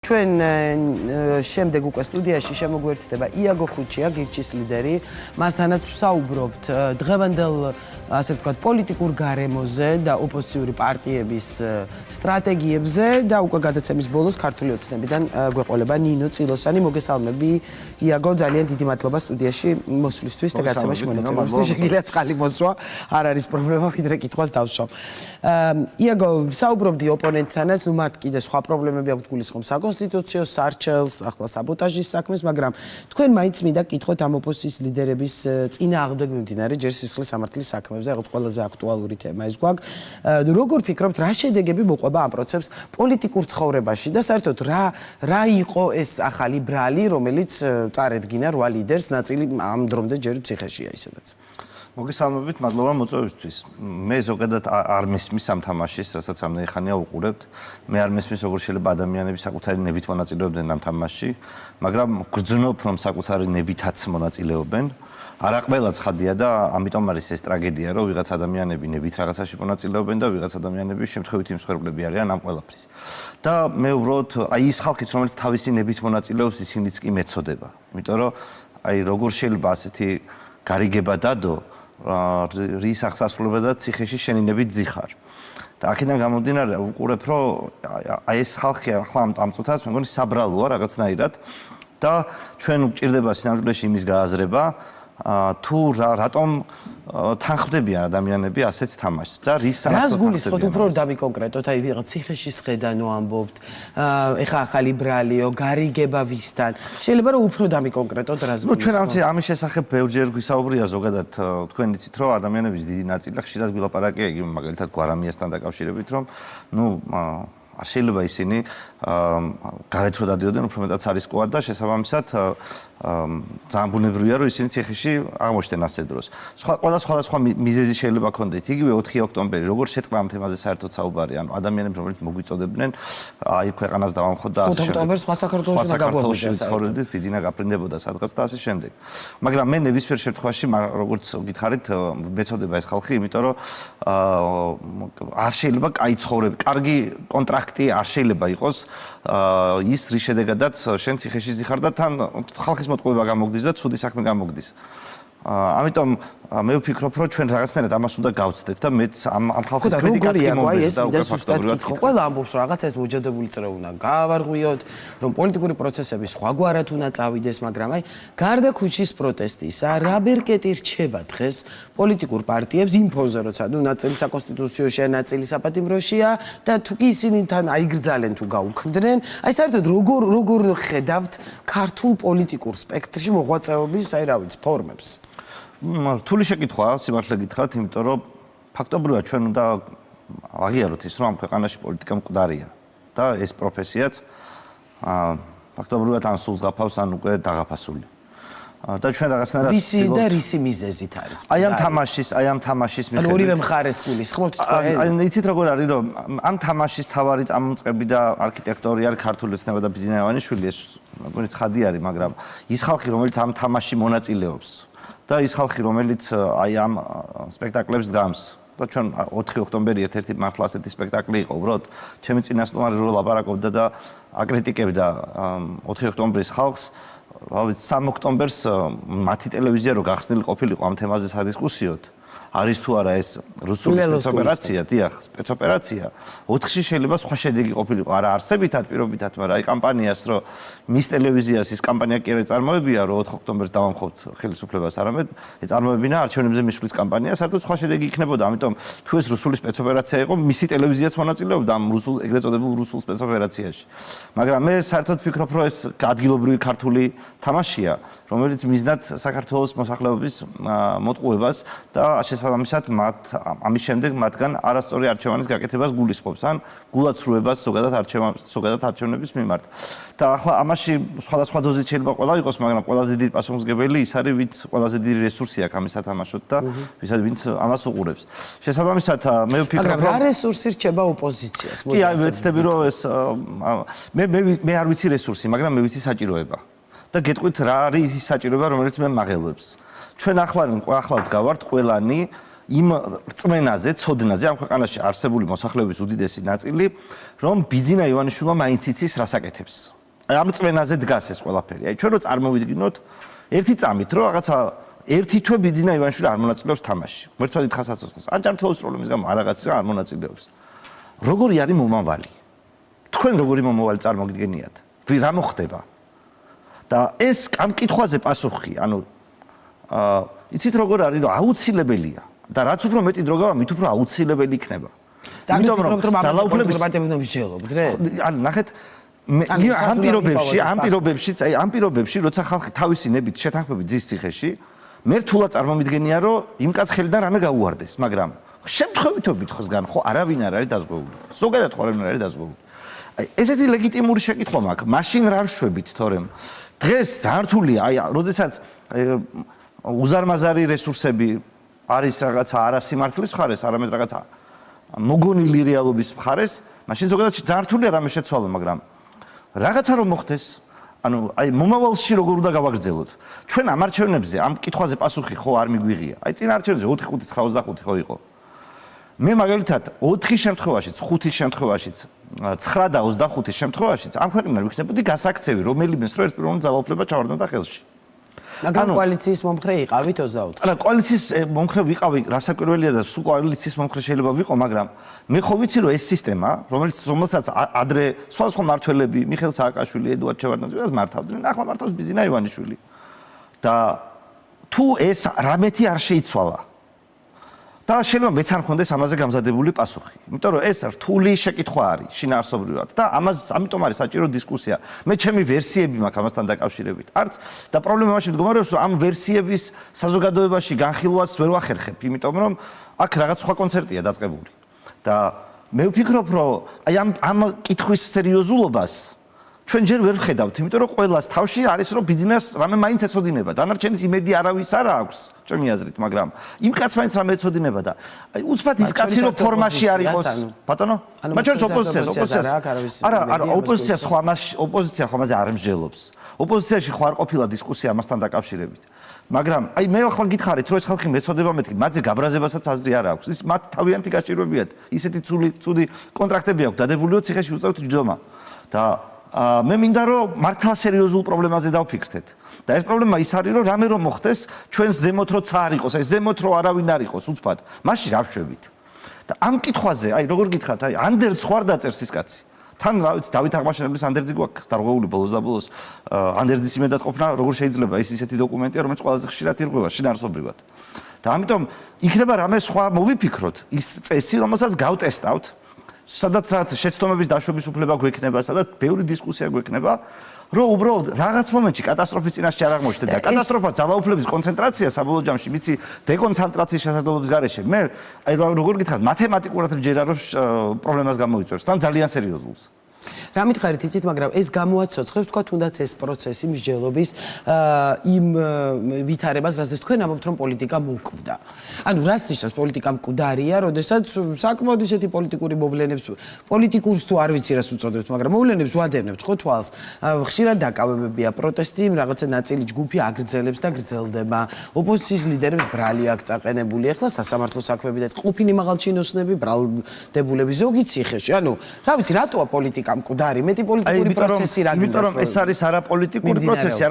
ჩვენ შემდეგ უკვე სტუდიაში შემოგვერთდება იაგო ხუჩია, გირჩის ლიდერი. მასთანაც ვსაუბრობთ დღევანდელ, ასე ვთქვათ, პოლიტიკურ გარემოზე და ოპოზიციური პარტიების სტრატეგიებზე და უკვე გადაცემის ბოლოს ქართული ოცნებიდან გვეყოლება ნინო წილოსანი. მოგესალმები იაგო, ძალიან დიდი მადლობა სტუდიაში მოსვლისთვის და გადაცემაში მონაწილეობისთვის. შეგიძლიათ წყალი მოსვა, არ არის პრობლემა, ვიდრე კითხვას დავსვამ. იაგო, ვსაუბრობდი ოპონენტთანაც, ნუ მათ კიდე სხვა პრობლემები აქვთ გულისხმობს კონსტიტუციო სარჩელს, ახლა საბოტაჟის საქმეს, მაგრამ თქვენ მაინც მინდა გკითხოთ ამ ოპოზიციის ლიდერების წინააღმდეგ მიმდინარე ჯერ სისხლის სამართლის საქმეებზე, რაღაც ყველაზე აქტუალური თემა ეს გვაქვს. როგორ ფიქრობთ, რა შედეგები მოყვება ამ პროცესს პოლიტიკურ ცხოვრებაში და საერთოდ რა იყო ეს ახალი ბრალი, რომელიც წარედგინა 8 ლიდერს, ნაწილი ამ დრომდე ჯერ ციხეშია ისედაც. მოგესალმებით, მადლობა მოწვევისთვის. მე ზოგადად არ მესმის ამ თამაშის, რასაც ამდენი ხანია ვუყურებთ. მე არ მესმის, როგორ შეიძლება ადამიანები საკუთარი ნებით მონაწილეობდნენ ამ თამაშში, მაგრამ გრძნობ, რომ საკუთარი ნებითაც მონაწილეობენ. არა ყველა ცხადია და ამიტომ არის ეს ტრაგედია, რომ ვიღაც ადამიანები ნებით რაღაცაში მონაწილეობენ და ვიღაც ადამიანები შემთხვევითი მსხვერპლები არიან ამ ყველაფრის. და მე უბრალოდ აი ის ხალხიც, რომელიც თავისი ნებით მონაწილეობს, ისინიც კი მეწოდება. იმიტომ რომ აი როგორ შეიძლება ასეთი გარიგება დადო რის აღსასრულება და ციხეში შენინებით ძიხარ. და აქედან გამომდინარე ვუყურებ, რომ აი ეს ხალხი ახლა ამ წუთას მე მგონი საბრალოა რაღაცნაირად და ჩვენ გვჭირდება სინამდვილეში იმის გააზრება, თუ რატომ თანხმდებიან ადამიანები ასეთ თამაშს და რის რას გულისხმობთ უფრო დამიკონკრეტოთ, აი ვიღაც ციხეში სხედანო ამბობთ, ეხა ახალი ბრალიო, გარიგება ვისთან. შეიძლება რომ უფრო დამიკონკრეტოთ რას გულისხმობთ. ჩვენ ამის შესახებ ბევრჯერ გვისაუბრია ზოგადად თქვენ იცით, რომ ადამიანების დიდი ნაწილი ხშირად გვილაპარაკია იგი მაგალითად გვარამიასთან დაკავშირებით, რომ არ შეიძლება ისინი გარეთ რო დადიოდნენ, უფრო მეტად არისკოა და შესაბამისად ძალიან ბუნებრივია, რომ ისინი ციხეში აღმოჩნდნენ ასე დროს. სხვადასხვა მიზეზი შეიძლება ქონდეთ. იგივე 4 ოქტომბერი, როგორ შეწყდა ამ თემაზე საერთოდ საუბარი, ანუ ადამიანები, რომლებიც მოგვიწოდებდნენ, აი ქვეყანას დავამხოთ და 5 ოქტომბერს სხვა საქართველოში საქართველოში ცხოვრობდით, ბიძინა გაფრინდებოდა სადღაც და ასე შემდეგ. მაგრამ მე ნებისმიერ შემთხვევაში, როგორც გითხარით, მეწოდება ეს ხალხი, იმიტომ რომ არ შეიძლება კაი ცხოვრება, კარგი კონტრაქტი არ შეიძლება იყოს ის რის შედეგადაც შენ ციხეში ზიხარ და თან ხალხის მოტყუება გამოგდის და ცუდი საქმე გამოგდის. ამიტომ მე ვფიქრობ, რომ ჩვენ რაღაცნაირად ამას უნდა გავცდეთ და მეც ამ ხალხის კრიტიკაც კი მომდის და უკვე ფაქტობრივად ყველა ამბობს, რომ რაღაცა ეს მოჯადებული წრე უნდა გაავარღვიოთ, რომ პოლიტიკური პროცესები სხვაგვარად უნდა წავიდეს, მაგრამ აი გარდა ქუჩის პროტესტისა, რა ბერკეტი რჩება დღეს პოლიტიკურ პარტიებს იმ ფონზე, როცა ნუ ნაწილი საკონსტიტუციოშია, ნაწილი საპატიმროშია და თუ კი ისინი თან აიგრძალენ თუ გაუქმდნენ, აი საერთოდ როგორ ხედავთ ქართულ პოლიტიკურ სპექტრში მოღვაწეობის, აი რა ვიცი, ფორმებს? რთული შეკითხვაა, სიმართლე გითხრათ, იმიტომ რომ ფაქტობრივად ჩვენ უნდა აღიაროთ ის, რომ ამ ქვეყანაში პოლიტიკა მკვდარია და ეს პროფესიაც ფაქტობრივად ან სულს გაფავს, ან უკვე დაღაფასული. და ჩვენ რაღაცნაირად ვისი და რისი მიზეზით არის? აი ამ თამაშის ანუ ორივე მხარეს გულისხმობთ თქვენ? აი იცით როგორ არის, რომ ამ თამაშის თავარი წამოწყები და არქიტექტორი არის ქართული ოცნება და ბიძინა ივანიშვილი, ეს მეგონი ცხადი არის, მაგრამ ის ხალხი, რომელიც ამ თამაშში მონაწილეობს და ის ხალხი, რომელიც აი ამ სპექტაკლებს დგამს და ჩვენ 4 ოქტომბერი ერთ-ერთი მართლა ასეთი სპექტაკლი იყო, უბრალოდ ჩემი წინასწარმეტყველად რო ლაპარაკობდა და აკრიტიკებდა 4 ოქტომბრის ხალხს, 3 ოქტომბერს მათი ტელევიზია რო გახსნილი ყოფილიყო ამ თემაზე სადისკუსიოდ, არის თუ არა ეს რუსული სპეცოპერაცია, დიახ, სპეცოპერაცია. 4-ში შეიძლება სხვა შედეგი ყოფილიყო, არა არსებითად, პირობითად, მაგრამ აი კამპანიას რო მის ტელევიზიას ის კამპანია კი არ წარმოებია, რომ 4 ოქტომბერს დავამხობთ ხელისუფლებას, არამედ წარმოებინა არჩევნებზე მისვლის კამპანია, საერთოდ სხვა შედეგი იქნებოდა, ამიტომ თუ ეს რუსული სპეცოპერაცია იყო, მისი ტელევიზიაც მონაწილეობდა ამ რუსულ ეგრეთ წოდებულ რუსულ სპეცოპერაციაში. მაგრამ მე საერთოდ ვფიქრობ, რომ ეს ადგილობრივი ქართული თამაშია, რომელიც მიზნად საქართველოს მოსახლეობის მოტყუებას და შესაბამისად ამის შემდეგ მათგან არასწორი არჩევანის გაკეთებას გულისხმობს ან გულაცრუებას ზოგადად არჩევნების მიმართ. და ახლა ამაში სხვადასხვა დოზით შეიძლება ყველა იყოს, მაგრამ ყველაზე დიდი პასუხისმგებელი ის არის, ვინც ყველაზე დიდი რესურსი აქვს ამის სათამაშოდ და ვინც ამას უყურებს. შესაბამისად მე ვფიქრობ, მაგრამ რა რესურსი რჩება ოპოზიციას? კი, აი ვეცდები, რომ ეს მე არ ვიცი რესურსი, მაგრამ მე ვიცი საჭიროება. და გეტყვით რა არის ის საჭიროება, რომელიც მე მაღელვებს. ჩვენ ახლავთ გავართ ყველანი იმ რწმენაზე, ცოდნაზე ამ ქვეყანაში არსებული მოსახლეობის უდიდესი ნაწილი, რომ ბიძინა ივანიშვილმა მაინც იცის რას აკეთებს. აი ამ რწმენაზე დგას ეს ყველაფერი. აი ჩვენ რო წარმოვიდგინოთ ერთი წამით, რომ რაღაცა ერთი თვე ბიძინა ივანიშვილი არ მონაწილეობს თამაშში. ერთად დიდ ხასასწორს. ან ჯანმრთელობის პრობლემის გამო არაღაც არ მონაწილეობს. როგორი არის მომავალი? თქვენ როგორი მომავალი წარმოგიდგენიათ? რა მოხდება? და ეს ამ კითხვაზე პასუხი, ანუ იცით როგორ არის, რომ აუცილებელია და რაც უფრო მეტი დრო გავა, მით უფრო აუცილებელი იქნება. იმიტომ რომ ძალაუფლების პარტიებთან მსჯელობთ, რე? ანუ ნახეთ ამ პირობებში, როცა ხალხი თავისი ნებით შეთანხმებით ძის ციხეში, მე რთულად წარმომიდგენია, რომ იმ კაც ხელიდან რამე გაუვარდეს, მაგრამ შემთხვევითობით ხსგან ხო არავინ არ არის დაზღვეული. ზოგადად ხო არავინ არ არის დაზღვეული. აი ესეთი ლეგიტიმური შეკითხვა მაქვს, მაშინ რა ვშვებით, თორემ დღეს ძალიან რთულია, აი, როდესაც უზარმაზარი რესურსები არის რაღაცა არასიმართლის მხარეს, არამედ რაღაცა მოგონილი რეალობის მხარეს, მაშინ ზოგადად ძალიან რთულია რამე შეცვალო, მაგრამ რაღაცა რომ მოხდეს, ანუ აი მომავალში როგორ უნდა გავაგრძელოთ. ჩვენ ამ არჩევნებზე ამ კითხვაზე პასუხი ხო არ მიგვიღია. აი წინა არჩევნებზე 4-5-9-25 ხო იყო. მე მაგალითად 4 შემთხვევაშიც, 5 შემთხვევაშიც, 9 და 25 შემთხვევაშიც ამ ქვეყნიდან ვიქნებოდი გასაქცევი, რომელიმეს რო ერთპიროვნ ძალაუფლება ჩავარდნოდა ხელში. მაგრამ კოალიციის მომხრე იყავით 24-ში. არა, კოალიციის მომხრე ვიყავი, რასაკვირველია და სულ კოალიციის მომხრე შეიძლება ვიყო, მაგრამ მე ხო ვიცი რომ ეს სისტემა, რომელსაც ადრე სხვადასხვა მმართველები, მიხეილ სააკაშვილი, ედუარდ ჩევარდნაძე მართავდნენ, ახლა მართავს ბიძინა ივანიშვილი. და თუ ეს რამეთი არ შეიცვალა და შეიძლება მეც არ მქონდეს ამაზე გამზადებული პასუხი. იმიტომ რომ ეს რთული შეკითხვა არის შინაარსობრივად და ამიტომ არის საჭირო დისკუსია. მე ჩემი ვერსიები მაქვს ამასთან დაკავშირებით. არც და პრობლემა მაშინ მდგომარეობს, რომ ამ ვერსიების საზოგადოებაში განხილვას ვერ ვახერხებ, იმიტომ რომ აქ რაღაც სხვა კონცერტია დაწყებული. და მე ვფიქრობ, რომ აი ამ კითხვის სერიოზულობას ჩვენ ჯერ ვერ ვხედავთ, იმიტომ რომ ყველას თავში არის რომ ბიზნეს რამე მაინც ეცოდინება. დანარჩენის იმედი არავის არ აქვს, ჩემი აზრით, მაგრამ იმ კაც მაინც რამე ეცოდინება და აი უცბად ის კაცი რომ ფორმაში არ იყოს. ბატონო? მაჩვენს ოპოზიციას. არა, ოპოზიცია ხო ამაზე არ მსჯელობს. ოპოზიციაში ხო არ ყოფილა დისკუსია ამასთან დაკავშირებით. მაგრამ აი მე ახლა გითხარით, რომ ეს ხალხი მეწოდება მეთქი, მათზე გაბრაზებასაც აზრი არ აქვს. ის მათ თავიანთი გაჭირვებიათ. ისეთი ცუდი კონტრაქტები აქვს დადებულიო ციხეში უწევთ ჯდომა. და მე მინდა რომ მართლა სერიოზულ პრობლემაზე დავფიქრდეთ. და ეს პრობლემა ის არის რომ რამე რომ მოხდეს, ჩვენს ზემოთ რო ცა არ იყოს, აი ზემოთ რო არავინ არ იყოს უცბად, მაშინ რა ვშვებით. და ამ კითხვაზე, აი როგორ გითხრათ, აი ანდერძ ხوار დაწერს ის კაცი. თან რა ვიცი, დავით აღმაშენებლის ანდერძი გვაქვს დარღვეული ბოლოს და ბოლოს. ანდერძის იმედად ყოფნა, როგორ შეიძლება ის ისეთი დოკუმენტია, რომელიც ყველაზე ხშირად ირღვევა შინაარსობრივად. და ამიტომ იქნება რამე სხვა მოვიფიქროთ, ის წესი, რომელსაც გავტესტავთ. სადაც რაღაც შეცდომების დაშვების უფლება გვექნება, სადაც ბევრი დისკუსია გვექნება, რომ უბრალოდ რაღაც მომენტში კატასტროფის წინაშე არ აღმოჩნდეთ და კატასტროფა ძალაუფლების კონცენტრაცია საბოლოო ჯამში, ვიცი, დეკონცენტრაციის შესაძლებლობის გარეშე. მე აი როგორ გითხრათ, მათემატიკურად მჯერა რომ პრობლემას გამოიწვევს, თან ძალიან სერიოზულს. რა მითხარით იცით, მაგრამ ეს გამოაცოცხლებს თქვა თუნდაც ეს პროცესი მსჯელობის იმ ვითარებას, რასაც თქვენ ამბობთ, რომ პოლიტიკა მოკვდა. ანუ რას ნიშნავს პოლიტიკა მკვდარია, როდესაც საკმაოდ ისეთი პოლიტიკური მოვლენებს, პოლიტიკურს თუ არ ვიცი რას უწოდებთ, მაგრამ მოვლენებს ვადევნებთ ხო თვალს. ხშირად დაკავებებია პროტესტი, რაღაცა ნაწილი ჯგუფი აგრძელებს და გრძელდება. ოპოზიციის ლიდერებს ბრალი აქვს წაყენებული. ახლა სასამართლო საქმეები და ყოფილი მაღალჩინოსნები, ბრალდებულები ზოგი ციხეში. ანუ რა ვიცი, რატოა პოლიტიკა მკვდარი, მეტი პოლიტიკური პროცესი რა გინდა? იმიტომ რომ ეს არის არაპოლიტიკური პროცესი,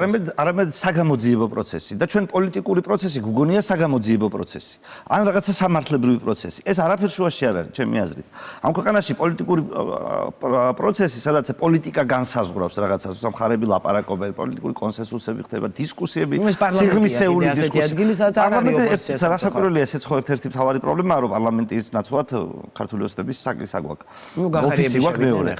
არამედ საგამოძიებო პროცესი და ჩვენ პოლიტიკური პროცესი გვგონია საგამოძიებო პროცესი. ან რაღაცა სამართლებრივი პროცესი. ეს არაფერ შუაში არ არის, ჩემი აზრით. ამ ქვეყანაში პოლიტიკური პროცესი, სადაც პოლიტიკა განსაზღვრავს რაღაცას, სამხარები ლაპარაკობენ, პოლიტიკური კონსენსუსები ხდება, დისკუსიები, სიღრმისეული დისკუსიები. რასაკვირველია, ესეც ხო ერთ-ერთი მთავარი პრობლემაა, რომ პარლამენტის ნაცვლად ქართული ოცნების საკლის აგვაქვს. ნუ გახარიები მეორე.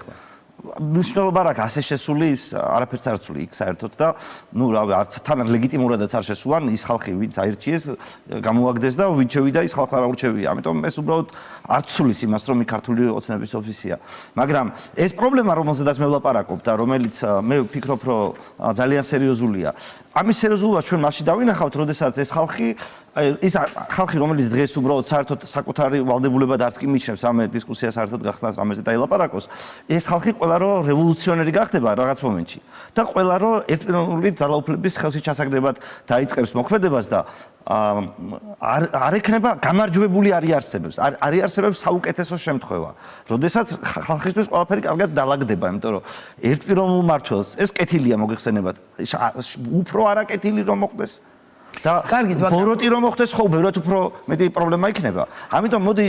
მნიშვნელობა რა ასე შესული ის არაფერს არ ცვლი იქ საერთოდ და ნუ რავი არც თან ლეგიტიმურადაც არ შესულან ის ხალხი ვინც აირჩიეს გამოაგდეს და ვინ შევიდა ის ხალხი არ აურჩევია. ამიტომ ეს უბრალოდ არ ცვლის იმას რომ ქართული ოცნების ოფისია. მაგრამ ეს პრობლემა რომელზედაც მე ვლაპარაკობ და რომელიც მე ვფიქრობ რომ ძალიან სერიოზულია. ამის სერიოზულობას ჩვენ მასში დავინახავთ, როდესაც ეს ხალხი რომელიც დღეს უბრალოდ საერთოდ საკუთარი ვალდებულებად არც კი მიჩნევს ამ დისკუსიას საერთოდ გახსნას რამეზე დაილაპარაკოს, ეს ხალხი ყველა რო რევოლუციონერი გახდება რაღაც მომენტში და ყველა რო ერთპიროვნული ძალაუფლების ხელში ჩასაგდებად დაიწყებს მოქმედებას და არ ექნება გამარჯვებული არიარსებებს. არიარსებებს საუკეთესო შემთხვევა. როდესაც ხალხისთვის ყველაფერი კარგად დალაგდება, იმიტომ რომ ერთპიროვნულ მმართველს ეს კეთილია მოგეხსენებათ. უფრო არაკეთილი რომ მოხდეს და ბოროტი რომ მოხდეს, ხო, ბევრად უფრო მეტი პრობლემა იქნება. ამიტომ მოდი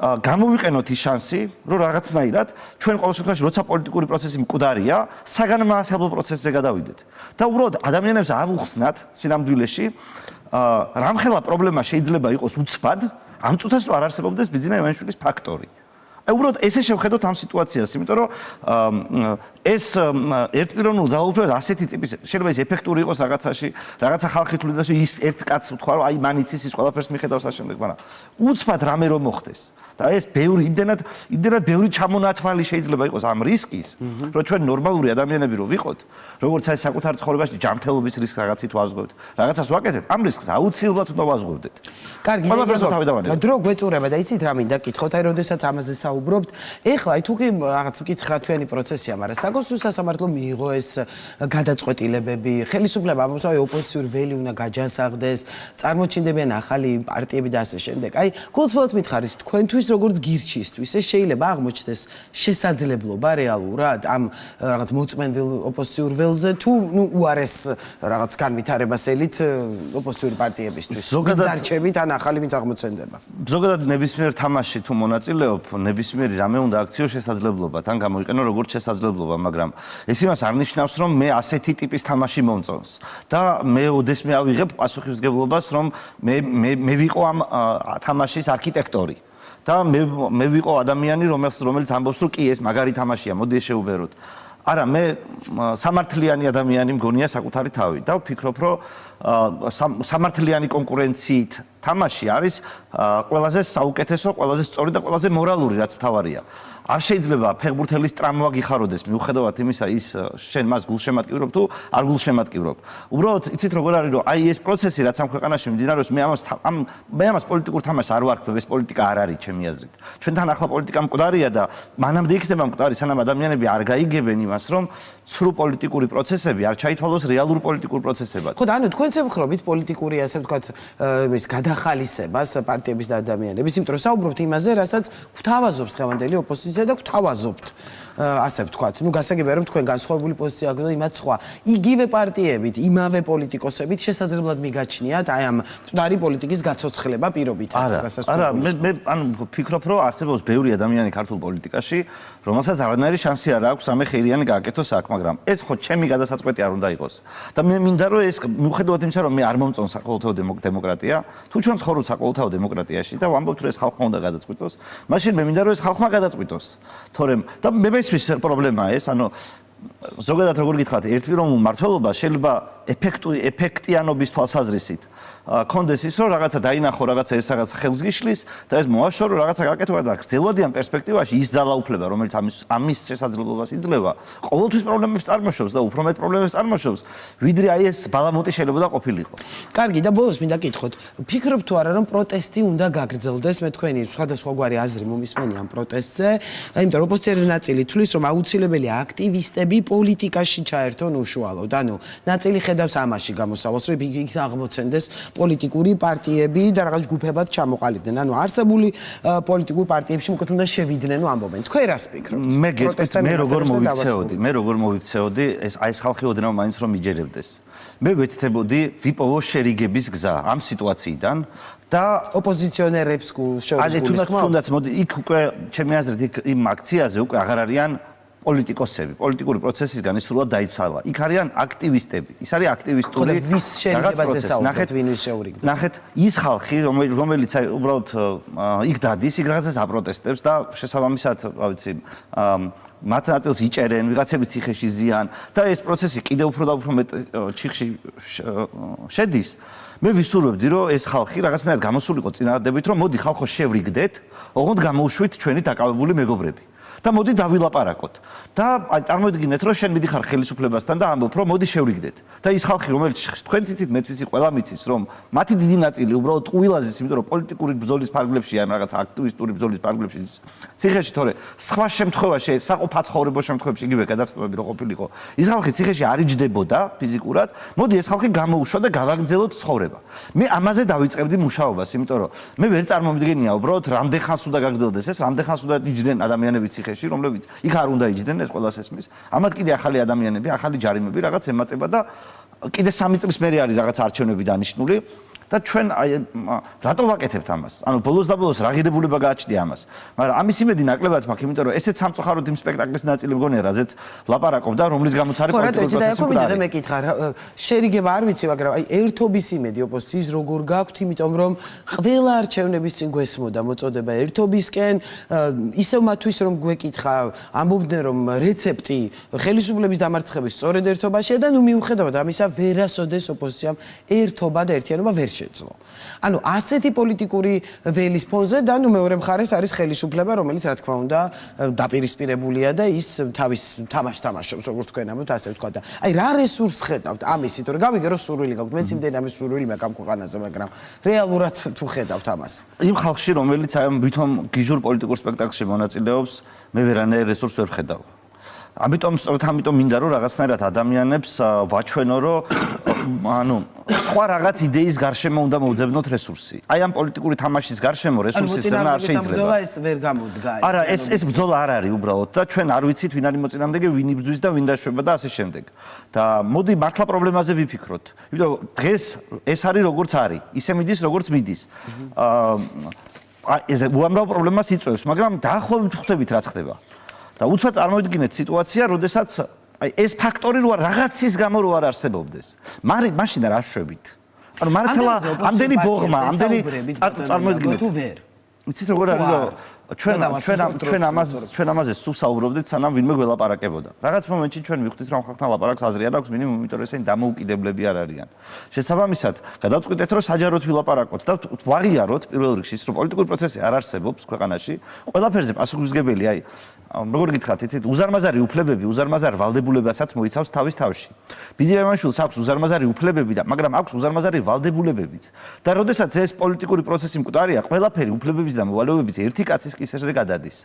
გამოვიყენოთ ის შანსი, რომ რაღაცნაირად ჩვენ ყოველ შემთხვევაში როცა პოლიტიკური პროცესი მკვდარია, საგანმანათლებლო პროცესზე გადავიდეთ. და უბრალოდ ადამიანებს ავუხსნათ სინამდვილეში რამხელა პრობლემა შეიძლება იყოს უცბად, ამ წუთას რო არ არსებობდეს ბიძინა ივანიშვილის ფაქტორი. უბრალოდ ესე შევხედოთ ამ სიტუაციას, იმიტომ რომ ეს ერთპიროვნულ ძალაუფლებას ასეთი ტიპის შეიძლება ის ეფექტური იყოს რაღაცაში, რაღაცა ხალხი თulis ის ერთ კაცს უთქვა რომ აი მან იცის ის ყველაფერს მიხედავს ამ შემდეგ, მაგრამ უცბად რამე რომ მოხდეს და ეს ბევრი იმდენად ბევრი ჩამონათვალი შეიძლება იყოს ამ რისკის, რომ ჩვენ ნორმალური ადამიანები რო ვიყოთ, როგორც აი საკუთარ ცხოვრებაში ჯანმრთელობის რისკს რაღაცით ვაზღვევთ, რაღაცას ვაკეთებ, ამ რისკს აუცილებლად უნდა ვაზღვევდეთ. კარგი, დრო გვეწურება და იცით რა მინდა გითხოთ, აი როდესაც ამაზე საუბრობთ, ეხლა აი თუ კი რაღაც მკიცხრათვიანი პროცესია, მაგრამ საკონსტიტუციო სასამართლომ მიიღო ეს გადაწყვეტილებები, ხელისუფლება ამბობს, რომ ოპოზიციური ველი უნდა გაჯანსაღდეს, წარმოჩინდებიან ახალი პარტიები და ასე შემდეგ. აი, გულწრფელად მითხარით, თქვენთვის როგორც გირჩისთვის, ეს შეიძლება აღმოჩნდეს შესაძლებლობა რეალურად ამ რაღაც მოწმენდილ ოპოზიციურ ველზე თუ უარეს რაღაც განვითარებას ელით ოპოზიციური პარტიებისთვის. დარჩებით ან ახალი ვინც აღმოცენდება. ზოგადად ნებისმიერ თამაშში თუ მონაწილეობ, ნებისმიერი რამე უნდა აქციო შესაძლებლობა, თან გამოიყენო როგორც შესაძლებლობა, მაგრამ ეს იმას არ ნიშნავს, რომ მე ასეთი ტიპის თამაში მომწონს და მე ოდესმე ავიღებ პასუხისმგებლობას, რომ მე ვიყო ამ თამაშის არქიტექტორი. და მე ვიყო ადამიანი, რომელიც ამბობს, რომ კი ეს მაგარი თამაშია, მოდი ეს შევუბეროთ. არა, მე სამართლიანი ადამიანი მგონია საკუთარი თავი და ვფიქრობ, რომ სამართლიანი კონკურენციით თამაში არის ყველაზე საუკეთესო, ყველაზე სწორი და ყველაზე მორალური, რაც მთავარია. არ შეიძლება ფეხბურთელის ტრამვა გიხაროდეს მიუხედავად იმისა, ის შენ მას გულშემატკივრობ თუ არ გულშემატკივრობ. უბრალოდ იცით როგორ არის, რომ აი ეს პროცესი, რაც ამ ქვეყანაში მიმდინარეობს, მე ამას პოლიტიკურ თამაშს არ ვარქმევ, ეს პოლიტიკა არ არის ჩემი აზრით. ჩვენთან ახლა პოლიტიკა მკვდარია და მანამდე იქნება მკვდარი, სანამ ადამიანები არ გაიგებენ იმას, რომ ცრუ პოლიტიკური პროცესები არ ჩაითვალოს რეალურ პოლიტიკურ პროცესებად. ხო და ანუ თქვენც ემხრობით პოლიტიკური ასე ვთქვათ ის გადახალისებას პარტიების და ადამიანების, იმიტომ რომ საუბრობთ იმაზე, რასაც გვთავაზობს დღევანდელი ოპოზიცია და გვთავაზობთ ასე ვთქვათ. ნუ გასაგებია რომ თქვენ განსხვავებული პოზიცია აქვს და იმათ სხვა. იგივე პარტიებით, იმავე პოლიტიკოსებით შესაძლებლად მიგაჩნიათ აი ამ მკვდარი პოლიტიკის გაცოცხლება პირობითად, რასაც არა, მე ანუ ვფიქრობ, რომ არსებობს ბევრი ადამიანი ქართულ პოლიტიკაში, რომელსაც არანაირი შანსი არ აქვს ამე ხეირიანი გააკეთოს აქ, მაგრამ ეს ხო ჩემი გადასაწყვეტი არ უნდა იყოს. და მე მინდა რომ ეს მიუხედავად იმისა, რომ მე არ მომწონს საყოველთაო დემოკრატია, თუ ჩვენ ცხოვრობთ საყოველთაო დემოკრატიაში და ვამბობთ, რომ ეს ხალხმა უნდა გადაწყვიტოს, მაშინ მე მინდა რომ ეს ხალხმა გადაწყვიტოს. თორემ და მე მესმის პრობლემაა ეს, ანუ ზოგადად როგორ გითხრათ, ერთპიროვნულ მმართველობას შეიძლება ეფექტიანობის თვალსაზრისით კონდეს ის, რომ რაღაცა დაინახო, რაღაცა ეს რაღაც ხელს გიშლის და ეს მოაშორო, რაღაცა გააკეთო და გრძელვადიან პერსპექტივაში ის ძალაუფლება, რომელიც ამის შესაძლებლობას იძლევა, ყოველთვის პრობლემებს წარმოშობს და უფრო მეტ პრობლემებს წარმოშობს, ვიდრე აი ეს ბალამოტი შეიძლება ყოფილიყო. კარგი და ბოლოს მინდა გითხოთ, ფიქრობთ თუ არა რომ პროტესტი უნდა გაგრძელდეს, მე თქვენი სხვადასხვაგვარი აზრი მომისმენი ამ პროტესტზე, იმიტომ რომ ოპოზიციური ნაწილი თulis რომ აუცილებელია აქტივისტები პოლიტიკაში ჩაერთონ უშუალოდ, ანუ ნაწილი ხედავს ამაში გამოსავალს, რომ იქ აღმოცენდეს პოლიტიკური პარტიები და რაღაც ჯგუფებად ჩამოყალიბდნენ. ანუ არსებული პოლიტიკურ პარტიებში მოკლედ უნდა შევიდნენ ამბობენ. თქვენ რას ფიქრობთ? მე როგორ მოვიქცეოდი, ეს ხალხი ოდნავ მაინც რომ მიჯერებდეს. მე ვეცდებოდი ვიპოვო შერიგების გზა ამ სიტუაციიდან და ოპოზიციონერებს შორის თუნდაც მოდი იქ უკვე ჩემი აზრით იმ აქციაზე უკვე აღარ არიან პოლიტიკოსები, პოლიტიკური პროცესისგან ის სრულად დაიცვალა. იქ არიან აქტივისტები. ის არის აქტივისტური რაღაც ვის შერიგებაზე საუბრობთ, ვინ ვის შეურიგდეს. ნახეთ, ის ხალხი, რომელიც უბრალოდ იქ დადის, იქ რაღაცას აპროტესტებს და შესაბამისად, რა ვიცი, მათ ნაწილს იჭერენ, ვიღაცები ციხეში ზიან და ეს პროცესი კიდევ უფრო და უფრო მეტ ჩიხში შედის. მე ვისურვებდი, რომ ეს ხალხი რაღაცნაირად გამოსულიყო წინააღმდებით, რომ მოდი ხალხო შევრიგდეთ, ოღონდ გამოუშვით ჩვენი დაკავებული მეგობრები. და მოდი დავილაპარაკოთ. და აი წარმოიდგინეთ, რომ შენ მიდიხარ ხელისუფლებასთან და ამბობ, რომ მოდი შევრიგდეთ. და ის ხალხი, რომელიც თქვენ ციცით, მეც ვიცი, ყველა მიცის, რომ მათი დიდი ნაწილი უბრალოდ ტყუილაზის, იმიტომ რომ პოლიტიკური ბრძოლის ფარგლებში ან რაღაც აქტივისტური ბრძოლის ფარგლებში ციხეში, თორე სხვა შემთხვევაში, საყოფაცხოვრებო შემთხვევებში იგივე გადაწყვეტები რო ყოფილიყო, ის ხალხი ციხეში არ იჯდებოდა ფიზიკურად, მოდი ეს ხალხი გამოუშვა და გავაგრძელოთ ცხოვრება. მე ამაზე დავიწყებდი მუშაობას, იმიტომ რომ მე ვერ წარმომიდგენია უბრალოდ რამდენ ხანს უნდა გაგრძელდეს ეს, რამდენ ხანს უნდა იჯდნენ ადამიანები ციხეში, რომლებიც იქ არ უნდა იჯდნენ, ეს ყველას ესმის. ამათ კიდე ახალი ადამიანები, ახალი ჯარიმები რაღაც ემატება და კიდე 3 წლის მერე არის რაღაც არჩევნები დანიშნული. და ჩვენ აი რატო ვაკეთებთ ამას? ანუ ბოლოს და ბოლოს რა ღირებულება გააჩნია ამას. მაგრამ ამის იმედი ნაკლებად მაქვს, იმიტომ რომ ესეც სამწუხაროდ იმ სპექტაკლის ნაწილი მგონია, რაზეც ლაპარაკობ და რომლის გამოც არის პოლიტიკური პროცესი უკვე. და მე მეკითხა, შერიგება არ ვიცი, მაგრამ აი ერთობის იმედი ოპოზიციის როგორ გაქვთ, იმიტომ რომ ყველა არჩევნების წინ გვესმოდა მოწოდება ერთობისკენ, ისევ მათთვის რომ გვეკითხა, ამბობდნენ რომ რეცეპტი ხელისუფლების დამარცხების სწორედ ერთობაშია და ნუ მიუხედავად ამისა ვერასოდეს ოპოზიციამ ერთობა და ერთიანობა ვერ შეძლო. ანუ ასეთი პოლიტიკური ველის ფონზე და ნუ მეორე მხარეს არის ხელისუფლება, რომელიც რა თქმა უნდა დაპირისპირებულია და ის თავის თამაშობს, როგორც თქვენ ამბობთ, ასე ვთქვა და აი რა რესურსს ხედავთ ამისით, რომ გავიგე რომ სურვილი გაქვთ, მეც იმდენი ამის სურვილი მაქვს ამ ქვეყანაზე, მაგრამ რეალურად თუ ხედავთ ამას. იმ ხალხში, რომელიც აი ვითომ გიჟურ პოლიტიკურ სპექტაკლში მონაწილეობს, მე ვერანაირ რესურსს ვერ ხედავ. ამიტომ მინდა რომ რაღაცნაირად ადამიანებს ვაჩვენო, რომ ანუ სხვა რაღაც იდეის გარშემო უნდა მოვძებნოთ რესურსი. აი ამ პოლიტიკური თამაშის გარშემო რესურსის ზრდა არ შეიძლება. ეს ვერ გამოდგა. არა, ეს ბრძოლა არ არის უბრალოდ და ჩვენ არ ვიცით ვინ არის მოწინააღმდეგე, ვინ იბრძვის და ვინ დაშვება და ასე შემდეგ. და მოდი მართლა პრობლემაზე ვიფიქროთ. იმიტომ რომ დღეს ეს არის როგორც არის, ისე მიდის როგორც მიდის. ეს უამრავ პრობლემას იწვევს, მაგრამ დაახლოებით ხვდებით რა ხდება. და უცბად წარმოიდგინეთ სიტუაცია, როდესაც აი ეს ფაქტორი რო რაღაცის გამო რო არ არსებობდეს. მაშინ რა შვებით? ანუ მართლა ამდენი ბოღმა, ამდენი წარმოიდგინეთ თუ ვერ. იცით როგორ არის ჩვენ ამაზე სულ საუბრობდით, სანამ ვინმე გველაპარაკებოდა. რაღაც მომენტში ჩვენ მივხვდით, რომ ხალხთან ლაპარაკს აზრი არ აქვს, მინიმუმ იმიტომ რომ ესენი დამოუკიდებლები არ არიან. შესაბამისად, გადავწყვიტეთ, რომ საჯაროდ ვილაპარაკოთ და ვაღიაროთ პირველ რიგში, რომ პოლიტიკური პროცესი არ არსებობს ქვეყანაში. ყველაფერზე პასუხისმგებელი, აი როგორ გითხრათ, იცით, უზარმაზარი უფლებები, უზარმაზარ ვალდებულებასაც მოიცავს თავის თავში. ბიზნესმენს აქვს უზარმაზარი უფლებები და მაგრამ აქვს უზარმაზარი ვალდებულებებიც. და როდესაც ეს პოლიტიკური პროცესი მკვდარია, ყველაფერი უფლებების და მოვალეობების ერთი კაცის კისერზე გადადის.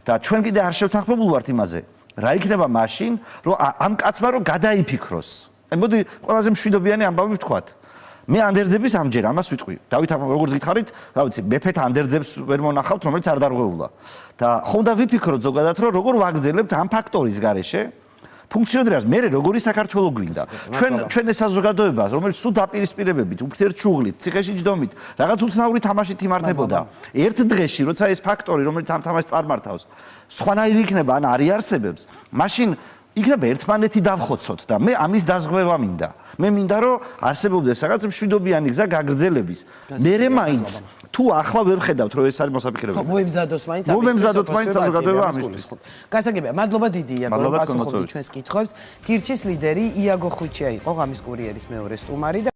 და ჩვენ კიდე არ შევთანხმებულ ვართ იმაზე, რა იქნება მაშინ, რომ ამ კაცმა რომ გადაიფიქროს. აი მოდი ყველაზე მშვიდობიანი ამბავი ვთქვათ. მე ანდერძების ამჯერ ამას ვიტყვი. დავით როგორც გითხარით, რა ვიცი, მეფეთ ანდერძებს ვერ მონახავთ, რომელიც არ დარღვეულა. და ხონდა ვიფიქროთ ზოგადად, რომ როგორ ვაგრძელებთ ამ ფაქტორის გარეშე ფუნქციონირებას, მე როგორი საქართველო გვინდა. ჩვენ ეს საზოგადოება, რომელიც სულ დაპირისპირებებით, ურთიერთშუღლით, ციხეში ჯდომით, რაღაც უცნაური თამაშით იმართებოდა. ერთ დღეში, როცა ეს ფაქტორი, რომელიც ამ თამაშს წარმართავს, სხვანაირი იქნება, ან არ იარსებებს, მაშინ იქნება ერთმანეთი დავხოცოთ და მე ამის დაზღვევა მინდა. მე მინდა რომ არსებობდეს რაღაც მშვიდობიანი გზა გაგრძელების. მე მაინც თუ ახლა ვერ ხედავთ რომ ეს არის მოსაფიქრებელი. მოემზადოს მაინც საზოგადოება ამისთვის. გასაგებია, მადლობა დიდი იაგო, რომ პასუხობდით ჩვენს კითხვებს. გირჩის ლიდერი იაგო ხვიჩია იყო ღამის კურიერის მეორე სტუმარი და